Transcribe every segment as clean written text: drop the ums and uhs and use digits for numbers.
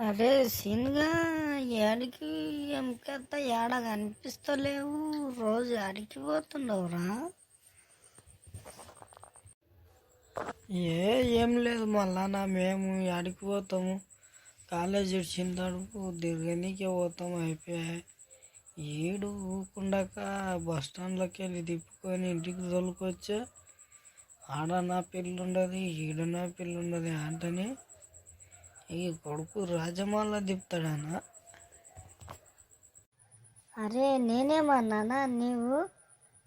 అరే సీన్గా ఏడికి ఎంకెత్త ఏడ కనిపిస్తలేవు. రోజు ఆడికి పోతుండవురా? ఏం లేదు మళ్ళా మేము ఆడికి పోతాము. కాలేజ్ ఇచ్చిన తడుపు తిరగనీకే పోతాము. అయిపోయాయి. ఈడు ఊకుండాక బస్ స్టాండ్లోకి వెళ్ళి తిప్పుకొని ఇంటికి తోలుకొచ్చా. ఆడ నా పిల్లి ఉండదు, ఈడు నా పిల్లి ఉండదు అంటని ఈ కొడుకు రాజమాల తిప్పుతాడనా? అరే నేనేమన్నానా?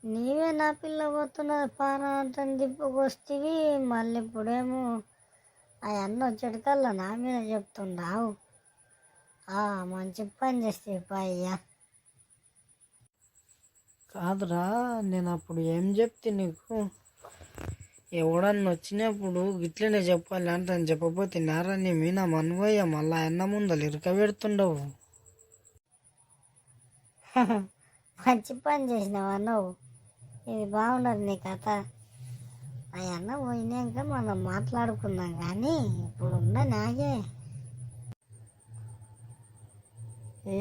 నీవే నా పిల్ల పోతున్నది పారా అంటని తిప్పుకొస్తేవి. మళ్ళీ ఇప్పుడేమో ఆ అన్న వచ్చేటికల్లా నా మీద చెప్తుండావు. మంచి పని చేస్తే అయ్యా. కాదురా, నేను అప్పుడు ఏం చెప్తే నీకు? ఎవడన్నా వచ్చినప్పుడు గిట్లనే చెప్పాలి అంటని చెప్పబోతే నారా నీ మీద మనవయ్య మళ్ళా అన్న ముందలు ఇరకబెడుతుండవు. మంచి పని చేసినావా నువ్వు? ఇది బాగున్నది నీ కథ. అన్న పోయినాక మనం మాట్లాడుకుందాం, కానీ ఇప్పుడున్న నాగే.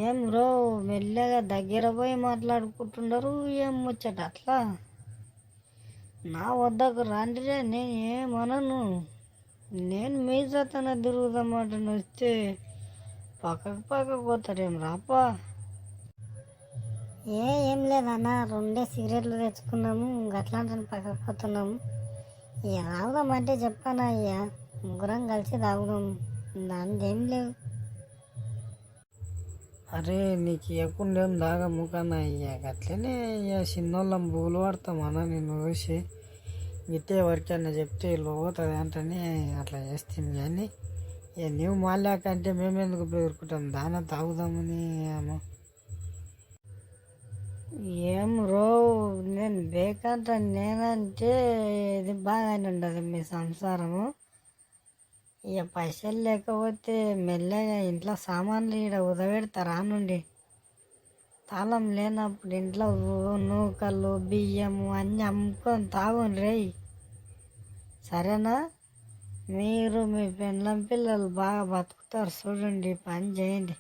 ఏం రో మెల్లగా దగ్గర పోయి మాట్లాడుకుంటున్నారు. ఏం ముచ్చట అట్లా? నా వద్దకు రాండిరే, నేను ఏమనను. నేను మీ జతన తిరుగుదామాట వస్తే పక్కకు పోతారేం రాపా? ఏం లేదన్నా, 2 సిగరెట్లు తెచ్చుకున్నాము, గట్లాంటి పక్కకు పోతున్నాము. ఇక తాగుదామంటే చెప్పానా అయ్యా, ముగ్గురం కలిసి తాగుదాం, దానిది ఏం లేవు. అరే నీకు ఇవ్వకుండా దాగా ముఖాన అయ్యా. అట్లనే ఇక చిన్నోళ్ళం పూలు పడతామన్నా నేను చూసి. గిట్టే ఎవరికైనా చెప్తే పోతుంది అంటని అట్లా చేస్తాను. కానీ ఇక నువ్వు మాలాకంటే మేమెందుకు పేరుకుంటాం, దాన తాగుదామని. ఏమో ఏం రో, నేను బేకంట నేనంటే ఇది బాగానే ఉండదు మీ సంసారము. ఇక పైసలు లేకపోతే మెల్లగా ఇంట్లో సామాన్లు ఇక్కడ ఉదబెడతారా నుండి? తాళం లేనప్పుడు ఇంట్లో నూకలు బియ్యము అన్నీ అమ్ముకొని తాగుని రేయ్, సరేనా? మీరు మీ పెళ్ళం పిల్లలు బాగా బతుకుతారు చూడండి, పని చేయండి.